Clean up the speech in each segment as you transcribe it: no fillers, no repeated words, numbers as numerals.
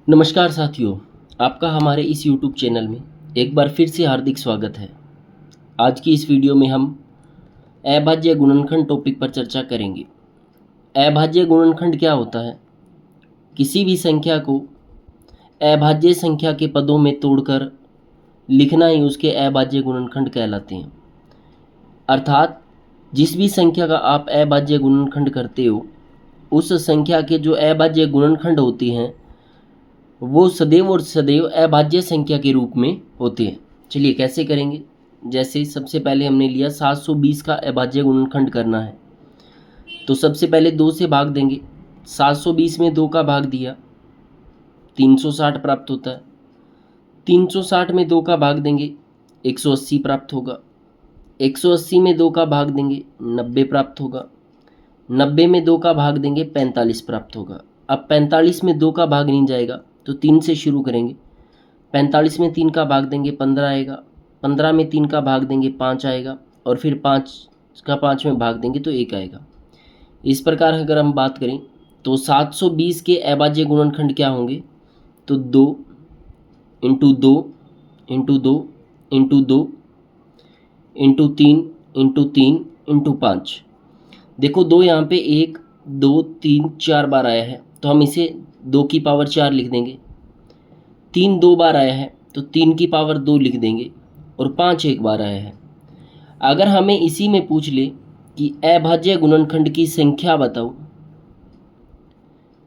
नमस्कार साथियों, आपका हमारे इस YouTube चैनल में एक बार फिर से हार्दिक स्वागत है। आज की इस वीडियो में हम अभाज्य गुणनखंड टॉपिक पर चर्चा करेंगे। अभाज्य गुणनखंड क्या होता है? किसी भी संख्या को अभाज्य संख्या के पदों में तोड़कर लिखना ही उसके अभाज्य गुणनखंड कहलाते हैं। अर्थात जिस भी संख्या का आप अभाज्य गुणनखंड करते हो, उस संख्या के जो अभाज्य गुणनखंड होते हैं वो सदैव और सदैव अभाज्य संख्या के रूप में होते हैं। चलिए कैसे करेंगे। जैसे सबसे पहले हमने लिया 720 का अभाज्य गुणनखंड करना है, तो सबसे पहले 2 से भाग देंगे। 720 में 2 का भाग दिया, 360 प्राप्त होता है। 360 में 2 का भाग देंगे, 180 प्राप्त होगा। 180 में 2 का भाग देंगे, 90 प्राप्त होगा। 90 में 2 का भाग देंगे, 45 प्राप्त होगा। अब 45 में 2 का भाग नहीं जाएगा, तो 3 से शुरू करेंगे। 45 में 3 का भाग देंगे, 15 आएगा। 15 में 3 का भाग देंगे, 5 आएगा। और फिर 5 का 5 में भाग देंगे तो 1 आएगा। इस प्रकार अगर हम बात करें तो 720 के अभाज्य गुणनखंड क्या होंगे, तो 2 into 2 into 2 into 2 into 3 into 3 into 5। देखो 2 यहाँ पे 1 2 3 4 बार आया है, तो हम इसे 2 की पावर 4 लिख देंगे। 3 2 बार आया है तो 3 की पावर 2 लिख देंगे। और 5 एक बार आया है। अगर हमें इसी में पूछ ले कि अभाज्य गुणनखंड की संख्या बताओ,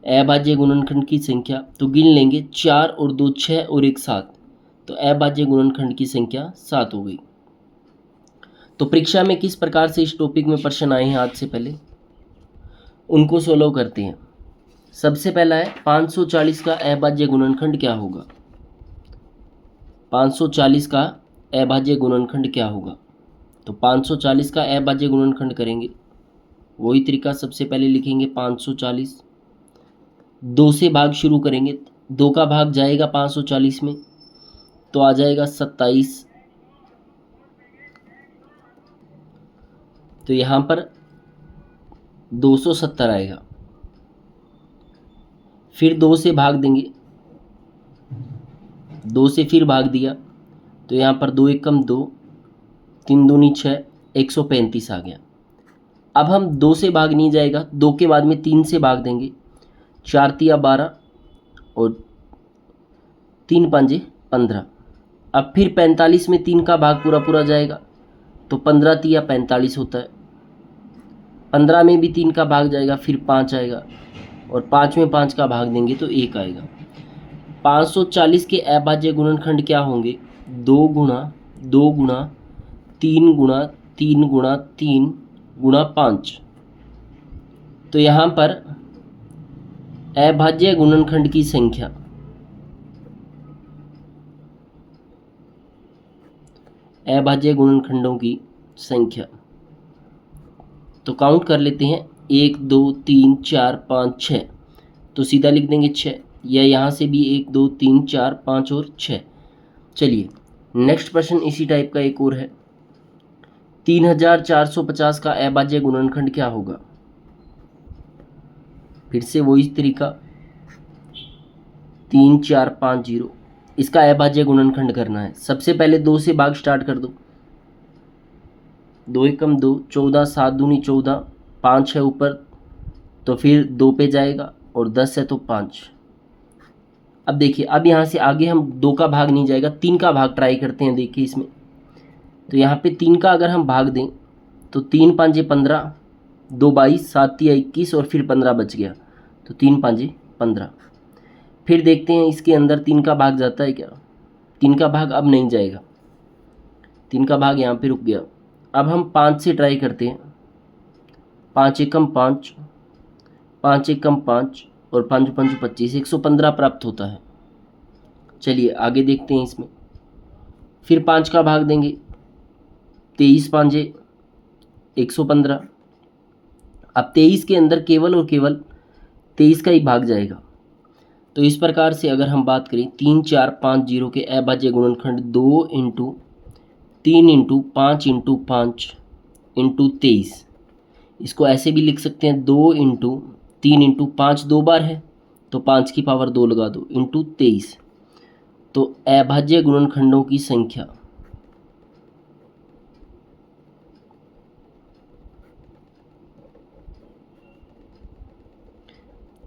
अभाज्य गुणनखंड की संख्या, तो गिन लेंगे 4 और 2 6 और 1 7। तो अभाज्य गुणनखंड की संख्या 7 हो गई। तो परीक्षा में किस प्रकार से इस टॉपिक में प्रश्न आए हैं आज से पहले, उनको सोल्व करते हैं। सबसे पहला है 540 का अभाज्य गुणनखंड क्या होगा। 540 का अभाज्य गुणनखंड क्या होगा, तो 540 का अभाज्य गुणनखंड करेंगे। वही तरीका, सबसे पहले लिखेंगे 540, 2 से भाग शुरू करेंगे। 2 का भाग जाएगा 540 में, तो आ जाएगा 27। तो यहाँ पर 270 आएगा। फिर 2 से भाग देंगे, 2 से फिर भाग दिया, तो यहाँ पर 2 एकम 2, 3 दूनी 6, 135 आ गया। अब हम 2 से भाग नहीं जाएगा, 2 के बाद में 3 से भाग देंगे। 4 तिया 12 और 3 पंजे 15। अब फिर 45 में 3 का भाग पूरा पूरा जाएगा, तो 15 तिया 45 होता है। 15 में भी 3 का भाग जाएगा, फिर 5 आएगा। और 5 में 5 का भाग देंगे तो 1 आएगा। 540 के अभाज्य गुणनखंड क्या होंगे, 2 गुणा 2 गुणा 3 गुणा 3 गुणा 3 गुणा 5। तो यहाँ पर अभाज्य गुणनखंड की संख्या, अभाज्य गुणनखंडों की संख्या, तो काउंट कर लेते हैं। 1 2 3 4 5 6, तो सीधा लिख देंगे 6, या यहाँ से भी 1 2 3 4 5 और 6। चलिए नेक्स्ट प्रश्न इसी टाइप का एक और है। 3450 का अभाज्य गुणनखंड क्या होगा। फिर से वही तरीका, 3 4 5 0, इसका अभाज्य गुणनखंड करना है। सबसे पहले 2 से भाग स्टार्ट कर दो। 2 एकम 2, 14, 7 दूनी 14, 5 है ऊपर, तो फिर 2 पे जाएगा, और 10 है तो 5। अब देखिए, अब यहाँ से आगे हम 2 का भाग नहीं जाएगा, 3 का भाग ट्राई करते हैं। देखिए इसमें, तो यहाँ पे 3 का अगर हम भाग दें तो 3 पाँजे 15, 2 22, 7 तिया 21 और फिर 15 बच गया, तो 3 पाँजे 15। फिर देखते हैं इसके अंदर 3 का भाग जाता है क्या। 3 का भाग अब नहीं जाएगा, 3 का भाग यहाँ पे रुक गया। अब हम 5 से ट्राई करते हैं। 5 एकम 5, 5 एकम 5 और 5 5 25, 115 प्राप्त होता है। चलिए आगे देखते हैं इसमें। फिर 5 का भाग देंगे, 23 पाँजे 115। अब 23 के अंदर केवल और केवल 23 का ही भाग जाएगा। तो इस प्रकार से अगर हम बात करें 3 4 5 0 के अभाज्य गुणनखंड 2 इंटू 3 इंटू 5 इंटू 5 इंटू 23, इसको ऐसे भी लिख सकते हैं 2 इंटू 3 इंटू 5 2 बार है, तो 5 की पावर 2 लगा दो इंटू 23। तो अभाज्य गुणनखंडों की संख्या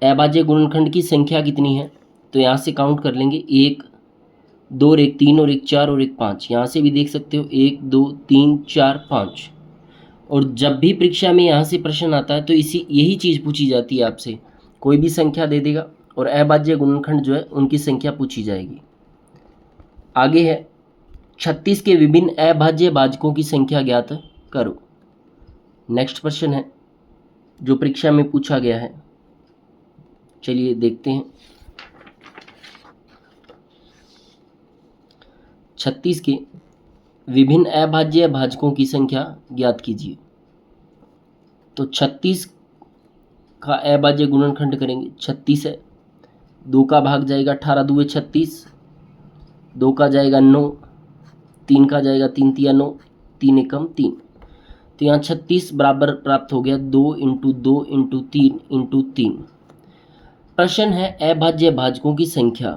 अभाज्य गुणनखंड की संख्या कितनी है, तो यहाँ से काउंट कर लेंगे 1 2 और 1 3 और 1 4 और 1 5। यहाँ से भी देख सकते हो 1 2 3 4 5। और जब भी परीक्षा में यहाँ से प्रश्न आता है तो यही चीज़ पूछी जाती है आपसे, कोई भी संख्या दे देगा और अभाज्य गुणनखंड जो है उनकी संख्या पूछी जाएगी। आगे है 36 के विभिन्न अभाज्य भाजकों की संख्या ज्ञात करो। नेक्स्ट प्रश्न है जो परीक्षा में पूछा गया है, चलिए देखते हैं। 36 के विभिन्न अभाज्य भाजकों की संख्या ज्ञात कीजिए। तो 36 का अभाज्य गुणनखंड करेंगे, 36 है, 2 का भाग जाएगा 18 2 36, 2 का जाएगा 9, 3 का जाएगा 3 तिया 9, 3 एकम 3। तो यहाँ 36 बराबर प्राप्त हो गया 2 इंटू 2 इंटू 3 इंटू 3। प्रश्न है अभाज्य भाजकों की संख्या।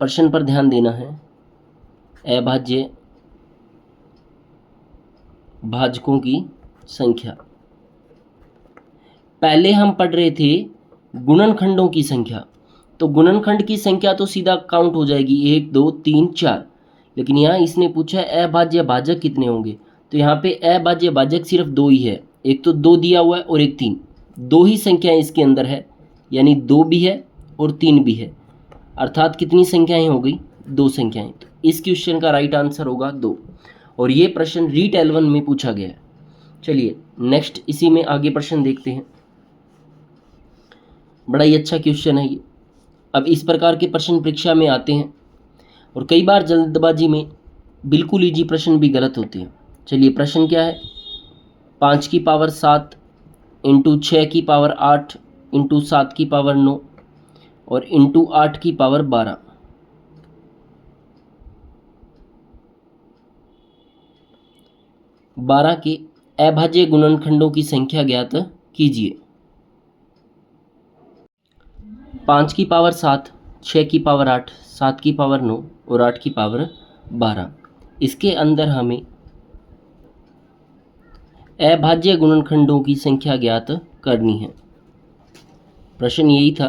प्रश्न पर ध्यान देना है, अभाज्य भाजकों की संख्या। पहले हम पढ़ रहे थे गुणनखंडों की संख्या, तो गुणनखंड की संख्या तो सीधा काउंट हो जाएगी 1 2 3 4, लेकिन यहाँ इसने पूछा है अभाज्य भाजक कितने होंगे। तो यहाँ पे अभाज्य भाजक सिर्फ 2 ही है, एक तो 2 दिया हुआ है और एक 3, 2 ही संख्याएं इसके अंदर है, यानी 2 भी है और 3 भी है, अर्थात कितनी संख्याएं हो गई, 2 संख्याएं। तो इस क्वेश्चन का राइट आंसर होगा 2, और ये प्रश्न रीट L1 में पूछा गया है। चलिए नेक्स्ट इसी में आगे प्रश्न देखते हैं। बड़ा ही अच्छा क्वेश्चन है ये। अब इस प्रकार के प्रश्न परीक्षा में आते हैं और कई बार जल्दबाजी में बिल्कुल ईजी प्रश्न भी गलत होते हैं। चलिए प्रश्न क्या है, 5 की पावर 7 इंटू 6 की पावर 8 इंटू 7 की पावर 9 और इंटू 8 की पावर 12। बारह के अभाज्य गुणनखंडों की संख्या ज्ञात कीजिए। 5 की पावर 7, 6 की पावर 8, 7 की पावर 9 और 8 की पावर 12। इसके अंदर हमें अभाज्य गुणनखंडों की संख्या ज्ञात करनी है। प्रश्न यही था,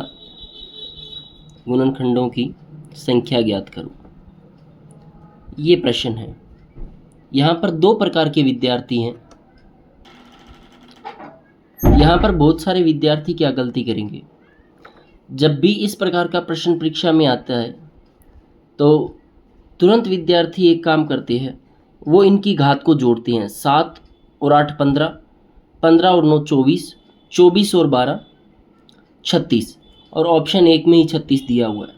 गुणनखंडों की संख्या ज्ञात करो। ये प्रश्न है। यहाँ पर 2 प्रकार के विद्यार्थी हैं। यहाँ पर बहुत सारे विद्यार्थी क्या गलती करेंगे, जब भी इस प्रकार का प्रश्न परीक्षा में आता है तो तुरंत विद्यार्थी एक काम करते हैं, वो इनकी घात को जोड़ते हैं। 7 और 8 15, 15 और 9 24, 24 और 12 36, और ऑप्शन 1 में ही 36 दिया हुआ है।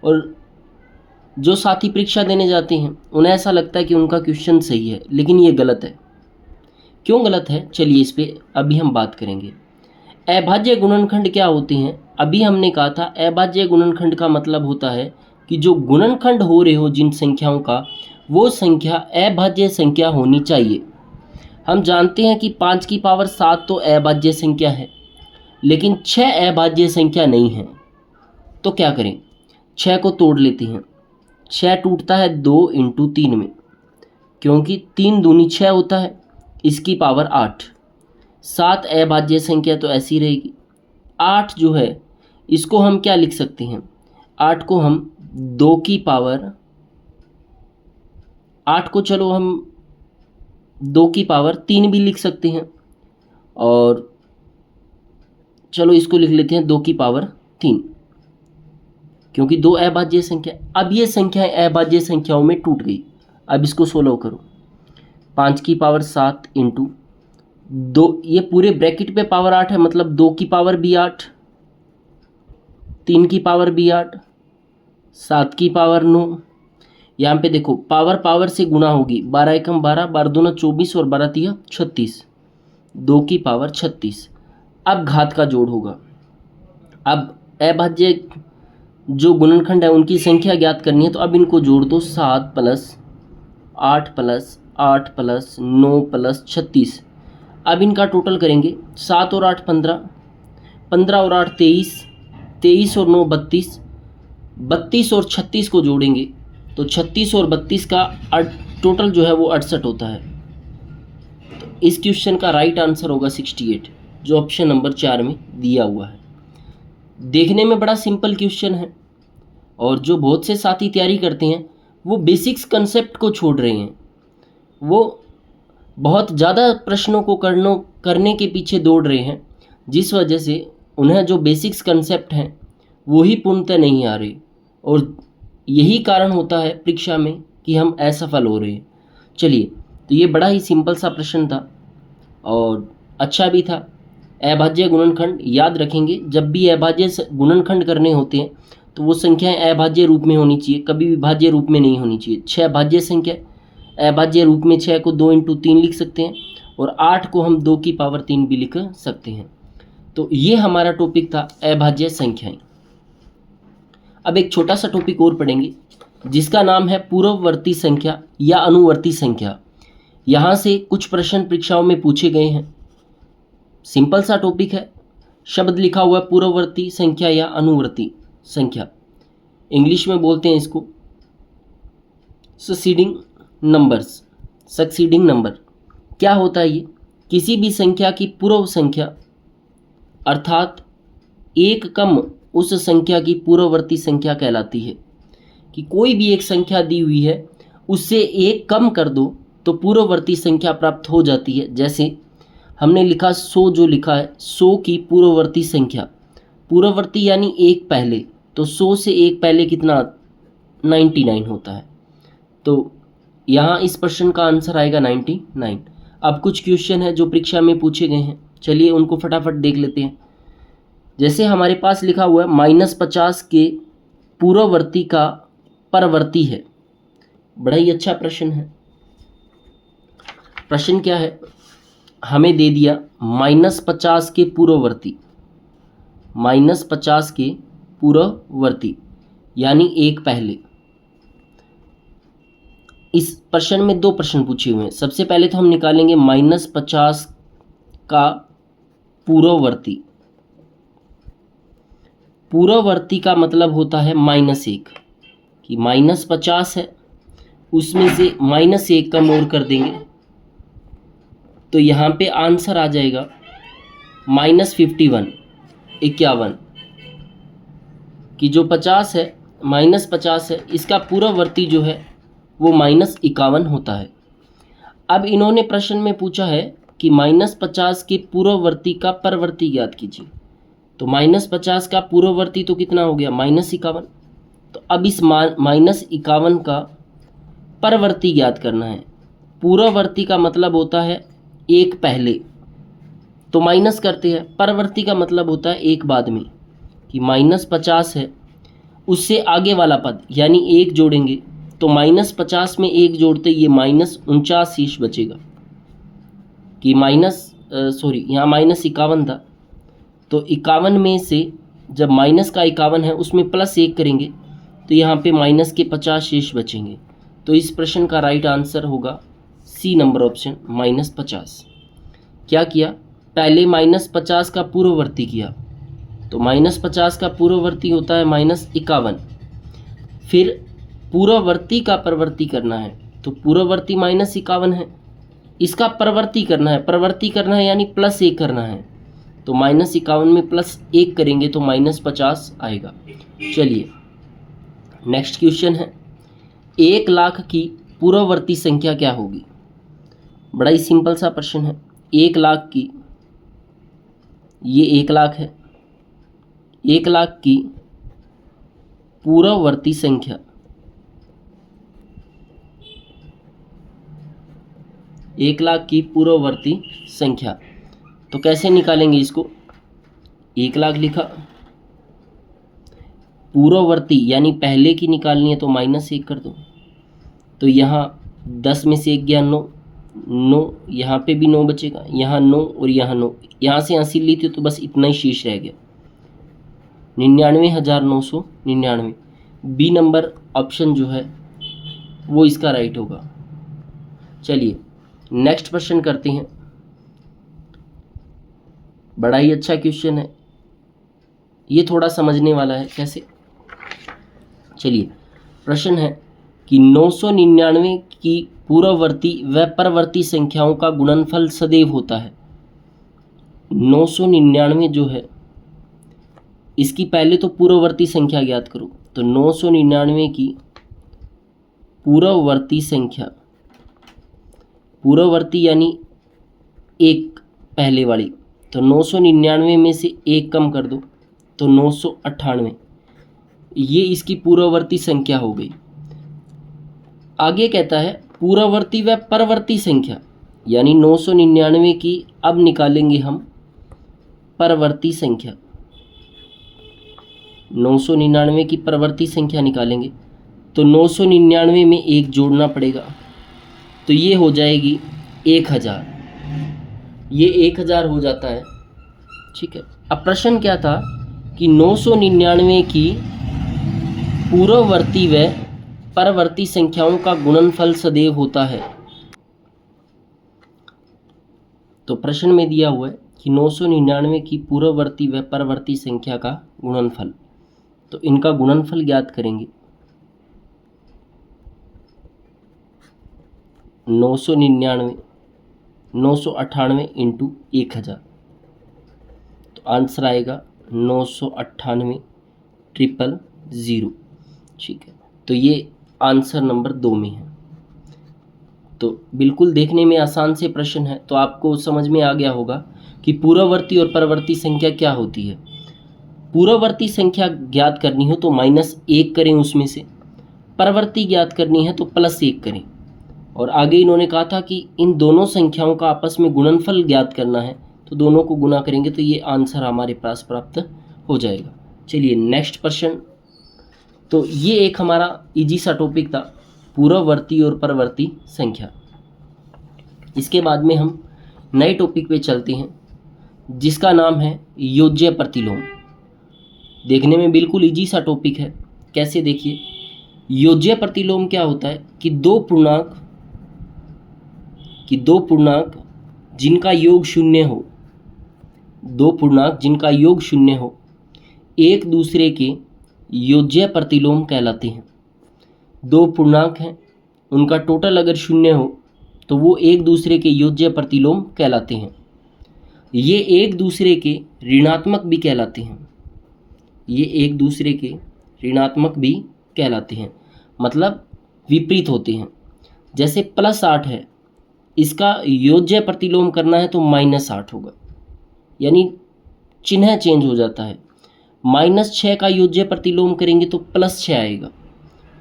और जो साथी परीक्षा देने जाते हैं उन्हें ऐसा लगता है कि उनका क्वेश्चन सही है, लेकिन ये गलत है। क्यों गलत है, चलिए इस पे अभी हम बात करेंगे। अभाज्य गुणनखंड क्या होते हैं, अभी हमने कहा था अभाज्य गुणनखंड का मतलब होता है कि जो गुणनखंड हो रहे हो जिन संख्याओं का, वो संख्या अभाज्य संख्या होनी चाहिए। हम जानते हैं कि 5 की पावर 7 तो अभाज्य संख्या है, लेकिन 6 अभाज्य संख्या नहीं है। तो क्या करें, 6 को तोड़ लेते हैं। 6 टूटता है 2 इंटू 3 में, क्योंकि 3 दूनी 6 होता है, इसकी पावर 8। 7 अभाज्य संख्या तो ऐसी रहेगी। 8 जो है इसको हम क्या लिख सकते हैं, 8 को हम 2 की पावर, 8 को चलो हम 2 की पावर 3 भी लिख सकते हैं, और चलो इसको लिख लेते हैं 2 की पावर 3, क्योंकि 2 अभाज्य संख्या। अब ये संख्याएं अभाज्य संख्याओं में टूट गई। अब इसको सोल्व करो। 5 की पावर 7 इंटू 2, ये पूरे ब्रैकेट पे पावर 8 है, मतलब 2 की पावर भी 8, 3 की पावर भी 8, 7 की पावर 9। यहाँ पे देखो पावर पावर से गुणा होगी, 12 एकम 12, 12 दूना 24 और 12 तिया 36, 2 की पावर 36। अब घात का जोड़ होगा। अब अभाज्य जो गुणनखंड है उनकी संख्या ज्ञात करनी है, तो अब इनको जोड़ दो। 7 प्लस 8 प्लस 8 प्लस 9 प्लस 36। अब इनका टोटल करेंगे। 7 और 8 15, 15 और 8 23, 23 और 9 32, 32 और 36 को जोड़ेंगे तो 36 और 32 का टोटल जो है वो 68 होता है। तो इस क्वेश्चन का राइट आंसर होगा 68, जो ऑप्शन नंबर 4 में दिया हुआ है। देखने में बड़ा सिंपल क्वेश्चन है, और जो बहुत से साथी तैयारी करते हैं वो बेसिक्स कंसेप्ट को छोड़ रहे हैं, वो बहुत ज़्यादा प्रश्नों को करने के पीछे दौड़ रहे हैं, जिस वजह से उन्हें जो बेसिक्स कंसेप्ट हैं वो ही पूर्णतः नहीं आ रहे, और यही कारण होता है परीक्षा में कि हम असफल हो रहे हैं। चलिए, तो ये बड़ा ही सिंपल सा प्रश्न था और अच्छा भी था। अभाज्य गुणनखंड याद रखेंगे, जब भी अभाज्य गुणनखंड करने होते हैं तो वो संख्याएं अभाज्य रूप में होनी चाहिए, कभी विभाज्य रूप में नहीं होनी चाहिए। 6 भाज्य संख्या अभाज्य रूप में 6 को 2 × 3 लिख सकते हैं, और 8 को हम 2 की पावर 3 भी लिख सकते हैं। तो ये हमारा टॉपिक था अभाज्य संख्याएं। अब एक छोटा सा टॉपिक और पढ़ेंगे जिसका नाम है पूर्ववर्ती संख्या या अनुवर्ती संख्या। यहाँ से कुछ प्रश्न परीक्षाओं में पूछे गए हैं। सिंपल सा टॉपिक है, शब्द लिखा हुआ है पूर्ववर्ती संख्या या अनुवर्ती संख्या। इंग्लिश में बोलते हैं इसको सक्सीडिंग नंबर्स, सक्सीडिंग नंबर। क्या होता है ये? किसी भी संख्या की पूर्व संख्या अर्थात एक कम उस संख्या की पूर्ववर्ती संख्या कहलाती है। कि कोई भी एक संख्या दी हुई है, उससे एक कम कर दो तो पूर्ववर्ती संख्या प्राप्त हो जाती है। जैसे हमने लिखा 100, जो लिखा है 100 की पूर्ववर्ती संख्या, पूर्ववर्ती यानी एक पहले, तो 100 से एक पहले कितना 99 होता है। तो यहाँ इस प्रश्न का आंसर आएगा 99। अब कुछ क्वेश्चन है जो परीक्षा में पूछे गए हैं, चलिए उनको फटाफट देख लेते हैं। जैसे हमारे पास लिखा हुआ है -50 के पूर्ववर्ती का परवर्ती है। बड़ा ही अच्छा प्रश्न है। प्रश्न क्या है? हमें दे दिया -50 के पूर्ववर्ती, -50 के पूर्ववर्ती यानी एक पहले। इस प्रश्न में 2 प्रश्न पूछे हुए हैं। सबसे पहले तो हम निकालेंगे -50 का पूर्ववर्ती। पूर्ववर्ती का मतलब होता है -1, कि -50 है, उसमें से -1 कम और कर देंगे तो यहाँ पे आंसर आ जाएगा -51, 51। कि जो 50 है, -50 है, इसका पूर्ववर्ती जो है वो -51 होता है। अब इन्होंने प्रश्न में पूछा है कि -50 के पूर्ववर्ती का परवर्ती ज्ञात कीजिए। तो -50 का पूर्ववर्ती तो कितना हो गया? -51। तो अब इस -51 का परवर्ती ज्ञात करना है। पूर्ववर्ती का मतलब होता है एक पहले, तो माइनस करते हैं। परवर्ती का मतलब होता है एक बाद में, कि -50 है, उससे आगे वाला पद यानी एक जोड़ेंगे तो -50 में एक जोड़ते ये -49 शेष बचेगा। कि यहाँ -51 था, तो 51 में से जब माइनस का 51 है उसमें +1 करेंगे तो यहाँ पे माइनस के 50 शेष बचेंगे। तो इस प्रश्न का राइट आंसर होगा सी नंबर ऑप्शन, -50। क्या किया? पहले -50 का पूर्ववर्ती किया, तो -50 का पूर्ववर्ती होता है -51। फिर पूर्ववर्ती का परवर्ती करना है, तो पूर्ववर्ती -51 है, इसका परवर्ती करना है, परवर्ती करना है यानी +1 करना है, तो -51 में +1 करेंगे तो -50 आएगा। चलिए नेक्स्ट क्वेश्चन है, 1 लाख की पूर्ववर्ती संख्या क्या होगी? बड़ा ही सिंपल सा प्रश्न है। 1 लाख की, ये 1 लाख है, 1 लाख की पूर्ववर्ती संख्या, 1 लाख की पूर्ववर्ती संख्या, तो कैसे निकालेंगे इसको? 1 लाख लिखा, पूर्ववर्ती यानी पहले की निकालनी है तो -1 कर दो, तो यहाँ 10 में से 1 गया 9, 9 यहाँ पे भी 9 बचेगा, यहाँ 9 और यहाँ 9, यहाँ से 80 ली थी तो बस इतना ही शेष रह गया, 99,999। बी नंबर ऑप्शन जो है वो इसका राइट होगा। चलिए नेक्स्ट प्रश्न करते हैं। बड़ा ही अच्छा क्वेश्चन है। ये थोड़ा समझने वाला है। कैसे? चलिए, प्रश्न है कि 999 की पूर्ववर्ती व परवर्ती संख्याओं का गुणनफल सदैव होता है। 999 जो है, इसकी पहले तो पूर्ववर्ती संख्या ज्ञात करो। तो 999 की पूर्ववर्ती संख्या, पूर्ववर्ती यानी एक पहले वाली, तो 999 में से एक कम कर दो तो 998, ये इसकी पूर्ववर्ती संख्या हो गई। आगे कहता है पूर्ववर्ती व परवर्ती संख्या, यानी 999 की अब निकालेंगे हम परवर्ती संख्या। 999 की परवर्ती संख्या निकालेंगे तो 999 में एक जोड़ना पड़ेगा, तो ये हो जाएगी 1000। ये 1000 हो जाता है। ठीक है। अब प्रश्न क्या था कि 999 की पूर्ववर्ती व परवर्ती संख्याओं का गुणनफल सदैव होता है। तो प्रश्न में दिया हुआ है कि 999 की पूर्ववर्ती व परवर्ती संख्या का गुणनफल, तो इनका गुणनफल ज्ञात करेंगे। 998 इंटू 1000, तो आंसर आएगा 998 ट्रिपल ज़ीरो। ठीक है, तो ये आंसर नंबर 2 में है। तो बिल्कुल देखने में आसान से प्रश्न है, तो आपको समझ में आ गया होगा कि पूर्ववर्ती और परवर्ती संख्या क्या होती है। पूर्ववर्ती संख्या ज्ञात करनी हो तो -1 करें उसमें से, परवर्ती ज्ञात करनी है तो +1 करें। और आगे इन्होंने कहा था कि इन दोनों संख्याओं का आपस में गुणनफल ज्ञात करना है, तो दोनों को गुना करेंगे तो ये आंसर हमारे पास प्राप्त हो जाएगा। चलिए नेक्स्ट प्रश्न। तो ये एक हमारा इजी सा टॉपिक था, पूर्ववर्ती और परवर्ती संख्या। इसके बाद में हम नए टॉपिक पे चलते हैं जिसका नाम है योज्य प्रतिलोम। देखने में बिल्कुल इजी सा टॉपिक है। कैसे? देखिए, योज्य प्रतिलोम क्या होता है कि दो पूर्णांक जिनका योग शून्य हो, दो पूर्णांक जिनका योग शून्य हो, एक दूसरे के योज्य प्रतिलोम कहलाते हैं। दो पूर्णांक हैं, उनका टोटल अगर शून्य हो तो वो एक दूसरे के योज्य प्रतिलोम कहलाते हैं। ये एक दूसरे के ऋणात्मक भी कहलाते हैं। ये एक दूसरे के ऋणात्मक भी कहलाते हैं, मतलब विपरीत होते हैं। जैसे +8 है, इसका योज्य प्रतिलोम करना है तो -8 होगा, यानी चिन्ह चेंज हो जाता है। -6 का योज्य प्रतिलोम करेंगे तो +6 आएगा।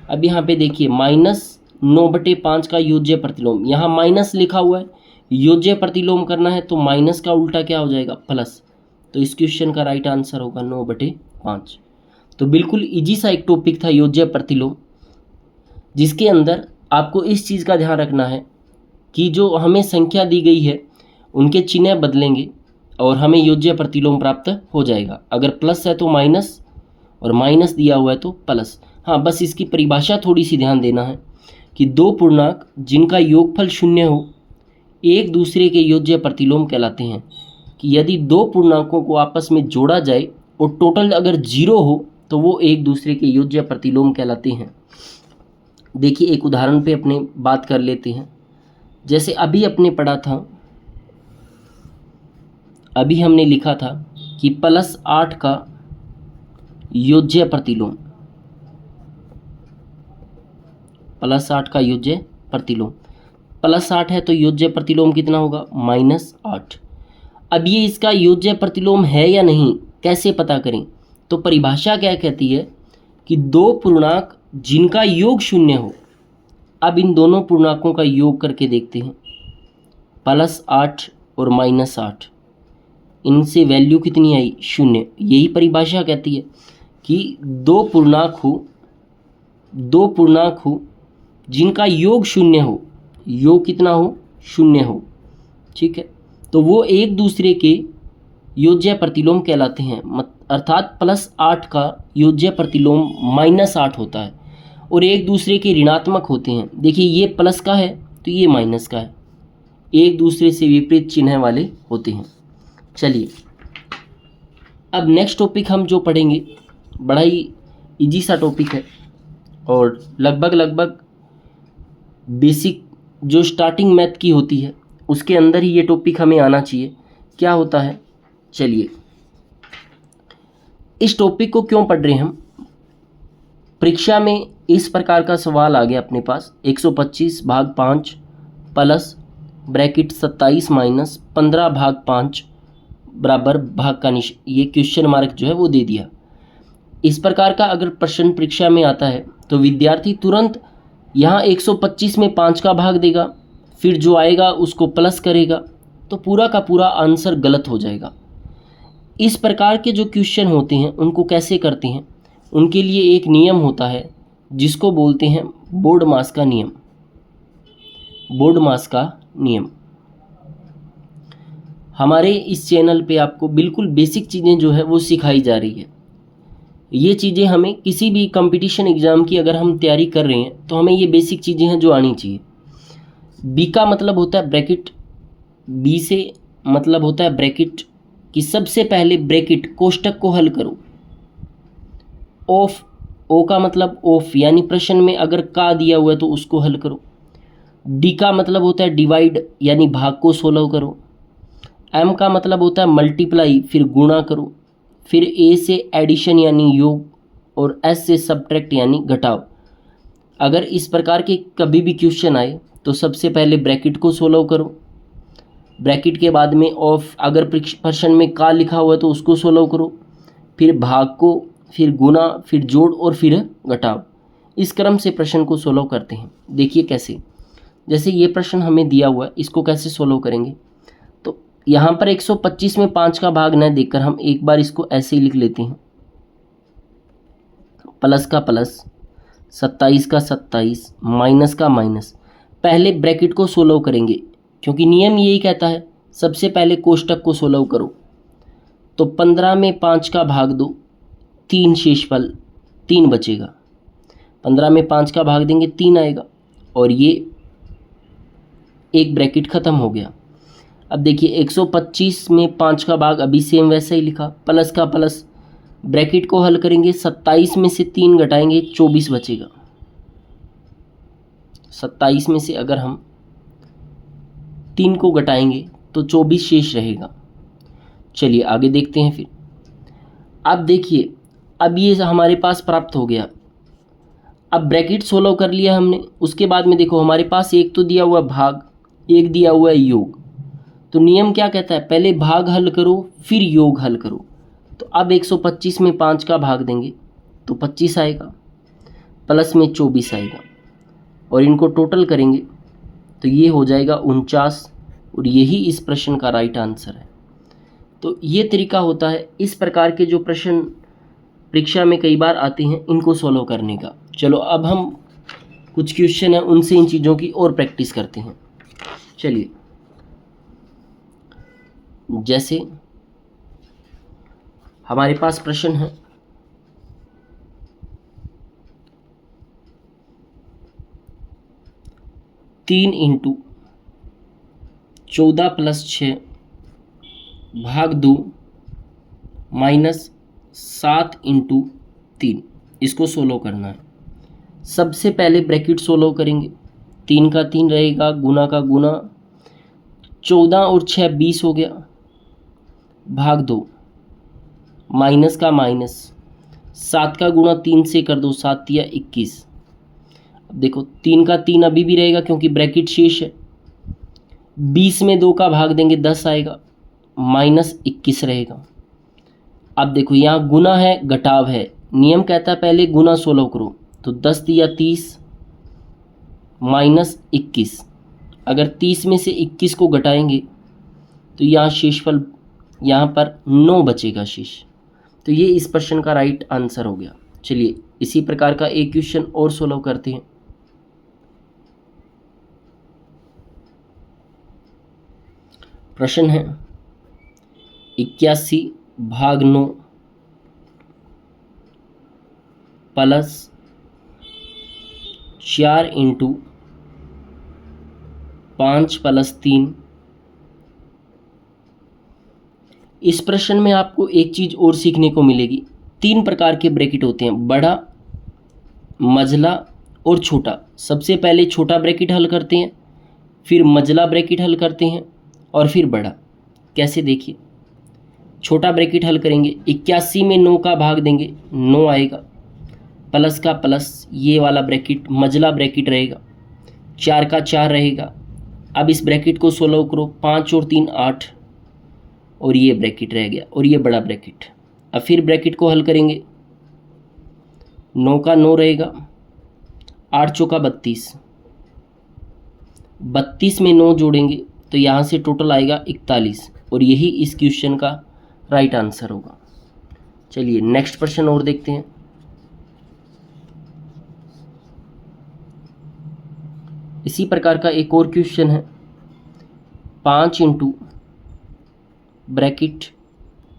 अब यहाँ पे देखिए -9/5 का योज्य प्रतिलोम, यहाँ माइनस लिखा हुआ है, योज्य प्रतिलोम करना है तो माइनस का उल्टा क्या हो जाएगा? प्लस। तो इस क्वेश्चन का राइट आंसर होगा 9/5। तो बिल्कुल इजी सा एक टॉपिक था योज्य प्रतिलोम, जिसके अंदर आपको इस चीज़ का ध्यान रखना है कि जो हमें संख्या दी गई है उनके चिन्ह बदलेंगे और हमें योज्य प्रतिलोम प्राप्त हो जाएगा। अगर प्लस है तो माइनस, और माइनस दिया हुआ है तो प्लस। हाँ, बस इसकी परिभाषा थोड़ी सी ध्यान देना है कि दो पूर्णांक जिनका योगफल शून्य हो एक दूसरे के योज्य प्रतिलोम कहलाते हैं। कि यदि दो पूर्णांकों को आपस में जोड़ा जाए और टोटल अगर 0 हो तो वो एक दूसरे के योज्य प्रतिलोम कहलाते हैं। देखिए, एक उदाहरण पे अपने बात कर लेते हैं। जैसे अभी अपने पढ़ा था, अभी हमने लिखा था कि +8 का योज्य प्रतिलोम, +8 का योज्य प्रतिलोम, +8 है तो योज्य प्रतिलोम कितना होगा? -8। अब ये इसका योज्य प्रतिलोम है या नहीं, कैसे पता करें? तो परिभाषा क्या कहती है कि दो पूर्णांक जिनका योग शून्य हो। अब इन दोनों पूर्णांकों का योग करके देखते हैं, +8 और -8, इनसे वैल्यू कितनी आई? 0। यही परिभाषा कहती है कि दो पूर्णांक हो जिनका योग शून्य हो, योग कितना हो? 0 हो। ठीक है, तो वो एक दूसरे के योज्य प्रतिलोम कहलाते हैं। अर्थात +8 का योज्य प्रतिलोम -8 होता है और एक दूसरे के ऋणात्मक होते हैं। देखिए, ये प्लस का है तो ये माइनस का है, एक दूसरे से विपरीत चिन्ह वाले होते हैं। चलिए अब नेक्स्ट टॉपिक हम जो पढ़ेंगे बड़ा ही इजी सा टॉपिक है और लगभग बेसिक जो स्टार्टिंग मैथ की होती है उसके अंदर ही ये टॉपिक हमें आना चाहिए। क्या होता है, चलिए इस टॉपिक को क्यों पढ़ रहे हैं हम। परीक्षा में इस प्रकार का सवाल आ गया अपने पास 125 भाग 5 प्लस ब्रैकेट 27 माइनस 15 भाग 5 बराबर भाग का ये क्वेश्चन मार्क जो है वो दे दिया। इस प्रकार का अगर प्रश्न परीक्षा में आता है तो विद्यार्थी तुरंत यहाँ 125 में 5 का भाग देगा, फिर जो आएगा उसको प्लस करेगा, तो पूरा का पूरा आंसर गलत हो जाएगा। इस प्रकार के जो क्वेश्चन होते हैं उनको कैसे करते हैं, उनके लिए एक नियम होता है जिसको बोलते हैं बोर्ड मास का नियम। बोर्ड मास का नियम हमारे इस चैनल पे आपको बिल्कुल बेसिक चीज़ें जो है वो सिखाई जा रही है। ये चीज़ें हमें किसी भी कंपटीशन एग्ज़ाम की अगर हम तैयारी कर रहे हैं तो हमें ये बेसिक चीज़ें हैं जो आनी चाहिए। बी का मतलब होता है ब्रैकेट, बी से मतलब होता है ब्रैकेट कि सबसे पहले ब्रैकेट कोष्टक को हल करो। ऑफ, ओ का मतलब ऑफ यानी प्रश्न में अगर का दिया हुआ है तो उसको हल करो। डी का मतलब होता है डिवाइड यानी भाग को सोल्व करो। एम का मतलब होता है मल्टीप्लाई फिर गुणा करो। फिर ए से एडिशन यानी योग और एस से सब्ट्रैक्ट यानी घटाव। अगर इस प्रकार के कभी भी क्वेश्चन आए तो सबसे पहले ब्रैकेट को सोल्व करो, ब्रैकेट के बाद में ऑफ, अगर प्रश्न में का लिखा हुआ है तो उसको सोल्व करो, फिर भाग को, फिर गुना, फिर जोड़ और फिर घटाव। इस क्रम से प्रश्न को सोल्व करते हैं। देखिए कैसे, जैसे ये प्रश्न हमें दिया हुआ है इसको कैसे सोल्व करेंगे। तो यहाँ पर 125 में 5 का भाग न देकर हम एक बार इसको ऐसे ही लिख लेते हैं, प्लस का प्लस 27 का 27 माइनस का माइनस। पहले ब्रैकेट को सोल्व करेंगे क्योंकि नियम यही कहता है सबसे पहले कोष्टक को सोल्व करो। तो 15 में 5 का भाग दो, 3 शेषफल 3 बचेगा। 15 में 5 का भाग देंगे 3 आएगा और ये एक ब्रैकेट ख़त्म हो गया। अब देखिए 125 में 5 का भाग अभी सेम वैसा ही लिखा, प्लस का प्लस, ब्रैकेट को हल करेंगे 27 में से 3 घटाएंगे 24 बचेगा। 27 में से अगर हम 3 को घटाएंगे तो 24 शेष रहेगा। चलिए आगे देखते हैं। फिर अब देखिए, अब ये हमारे पास प्राप्त हो गया। अब ब्रैकेट सोल्व कर लिया हमने, उसके बाद में देखो हमारे पास एक तो दिया हुआ भाग, एक दिया हुआ है योग। तो नियम क्या कहता है, पहले भाग हल करो फिर योग हल करो। तो अब 125 में 5 का भाग देंगे तो 25 आएगा, प्लस में 24 आएगा और इनको टोटल करेंगे तो ये हो जाएगा 49 और यही इस प्रश्न का राइट आंसर है। तो ये तरीका होता है इस प्रकार के जो प्रश्न परीक्षा में कई बार आते हैं इनको सॉल्व करने का। चलो अब हम कुछ क्वेश्चन हैं उनसे इन चीज़ों की और प्रैक्टिस करते हैं। चलिए, जैसे हमारे पास प्रश्न है 3 इंटू 14 प्लस 6 भाग 2 माइनस 7 इंटू 3, इसको सोल्व करना है। सबसे पहले ब्रैकेट सोल्व करेंगे, 3 का 3 रहेगा, गुना का गुना, 14 और 6 20 हो गया, भाग 2 माइनस का माइनस, 7 का गुणा 3 से कर दो, 7 या 21। अब देखो 3 का 3 अभी भी रहेगा क्योंकि ब्रैकेट शेष है। 20 में 2 का भाग देंगे 10 आएगा, माइनस 21 रहेगा। अब देखो यहाँ गुना है घटाव है, नियम कहता है पहले गुना सोल्व करो। तो 10 या 30 माइनस 21, अगर 30 में से 21 को घटाएंगे तो यहाँ शेषफल यहाँ पर 9 बचेगा शेष। तो ये इस प्रश्न का राइट आंसर हो गया। चलिए इसी प्रकार का एक क्वेश्चन और सोल्व करते हैं। प्रश्न है 81 भाग 9 प्लस 4 इंटू 5 प्लस 3 इस प्रश्न में आपको एक चीज़ और सीखने को मिलेगी। 3 प्रकार के ब्रैकेट होते हैं, बड़ा, मझला और छोटा। सबसे पहले छोटा ब्रैकेट हल करते हैं, फिर मझला ब्रैकेट हल करते हैं और फिर बड़ा। कैसे, देखिए। छोटा ब्रैकेट हल करेंगे, 81 में 9 का भाग देंगे, 9 आएगा, प्लस का प्लस, ये वाला ब्रैकेट मझला ब्रैकेट रहेगा, 4 का 4 रहेगा। अब इस ब्रैकेट को 16 करो, 5 और 3 8, और ये ब्रैकेट रह गया और ये बड़ा ब्रैकेट। अब फिर ब्रैकेट को हल करेंगे, 9 का 9 रहेगा, 8 चौका 32, 32 में 9 जोड़ेंगे तो यहाँ से टोटल आएगा 41, और यही इस क्वेश्चन का राइट आंसर होगा। चलिए नेक्स्ट प्रश्न और देखते हैं। इसी प्रकार का एक और क्वेश्चन है, 5 इंटू ब्रैकेट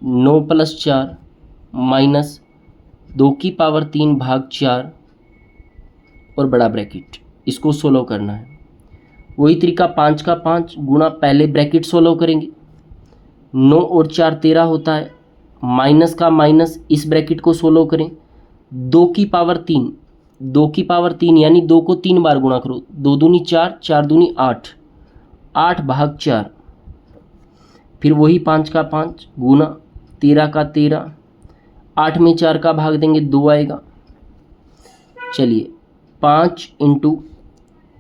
9 + 4 माइनस 2 की पावर 3 भाग 4 और बड़ा ब्रैकेट, इसको सोल्व करना है। वही तरीका, 5 का 5 गुणा, पहले ब्रैकेट सोल्व करेंगे, 9 और 4 13 होता है, माइनस का माइनस, इस ब्रैकेट को सोल्व करें, 2 की पावर 3, 2 की पावर 3 यानी 2 को 3 बार गुणा करो, 2 दूनी 4, 4 दूनी 8, 8 भाग 4, फिर वही 5 का 5 गुना, 13 का 13, 8 में 4 का भाग देंगे, 2 आएगा। चलिए 5 इंटू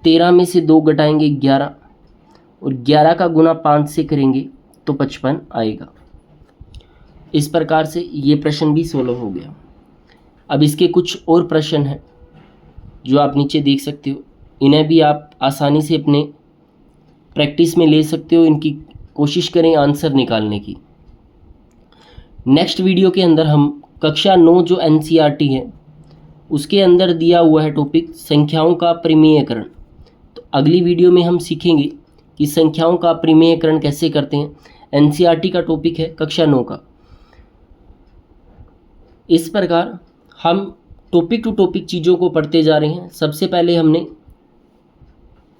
13 में से 2 घटाएंगे 11, और 11 का गुना 5 से करेंगे तो 55 आएगा। इस प्रकार से ये प्रश्न भी सोल्व हो गया। अब इसके कुछ और प्रश्न हैं जो आप नीचे देख सकते हो, इन्हें भी आप आसानी से अपने प्रैक्टिस में ले सकते हो। इनकी कोशिश करें आंसर निकालने की। नेक्स्ट वीडियो के अंदर हम कक्षा 9 जो NCERT है उसके अंदर दिया हुआ है टॉपिक संख्याओं का परिमेयकरण। तो अगली वीडियो में हम सीखेंगे कि संख्याओं का परिमेयकरण कैसे करते हैं। NCERT का टॉपिक है कक्षा 9 का। इस प्रकार हम टॉपिक टू टॉपिक चीज़ों को पढ़ते जा रहे हैं। सबसे पहले हमने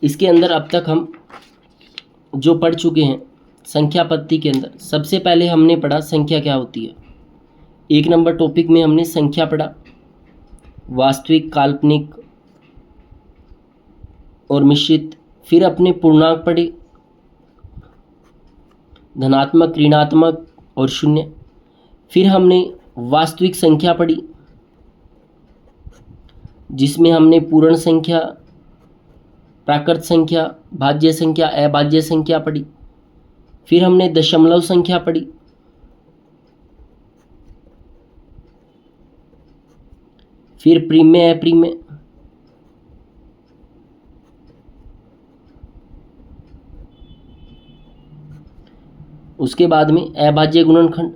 इसके अंदर अब तक हम जो पढ़ चुके हैं संख्या पद्धति के अंदर, सबसे पहले हमने पढ़ा संख्या क्या होती है। 1 नंबर टॉपिक में हमने संख्या पढ़ा, वास्तविक, काल्पनिक और मिश्रित। फिर अपने पूर्णांक पढ़े, धनात्मक, ऋणात्मक और शून्य। फिर हमने वास्तविक संख्या पढ़ी जिसमें हमने पूर्ण संख्या, प्राकृत संख्या, भाज्य संख्या, अभाज्य संख्या पढ़ी। फिर हमने दशमलव संख्या पढ़ी। फिर प्रीमेय, अप्रीमेय। उसके बाद में अभाज्य गुणनखंड।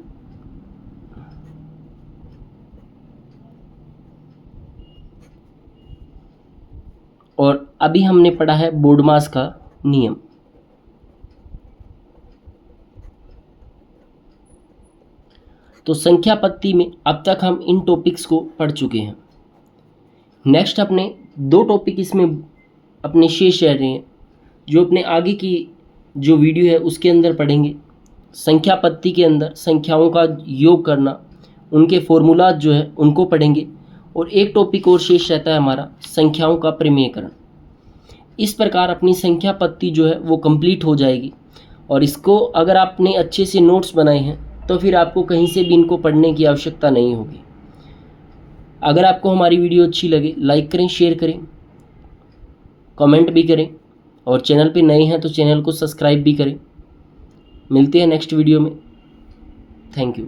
और अभी हमने पढ़ा है बोर्डमास का नियम। तो संख्या पद्धति में अब तक हम इन टॉपिक्स को पढ़ चुके हैं। नेक्स्ट अपने 2 टॉपिक इसमें अपने शेष रह रहे हैं जो अपने आगे की जो वीडियो है उसके अंदर पढ़ेंगे। संख्या पद्धति के अंदर संख्याओं का योग करना, उनके फॉर्मूलाज जो है उनको पढ़ेंगे। और एक टॉपिक और शेष रहता है हमारा संख्याओं का परिमेयकरण। इस प्रकार अपनी संख्या पद्धति जो है वो कंप्लीट हो जाएगी। और इसको अगर आपने अच्छे से नोट्स बनाए हैं तो फिर आपको कहीं से भी इनको पढ़ने की आवश्यकता नहीं होगी। अगर आपको हमारी वीडियो अच्छी लगे लाइक करें, शेयर करें, कमेंट भी करें, और चैनल पे नए हैं तो चैनल को सब्सक्राइब भी करें। मिलते हैं नेक्स्ट वीडियो में। Thank you.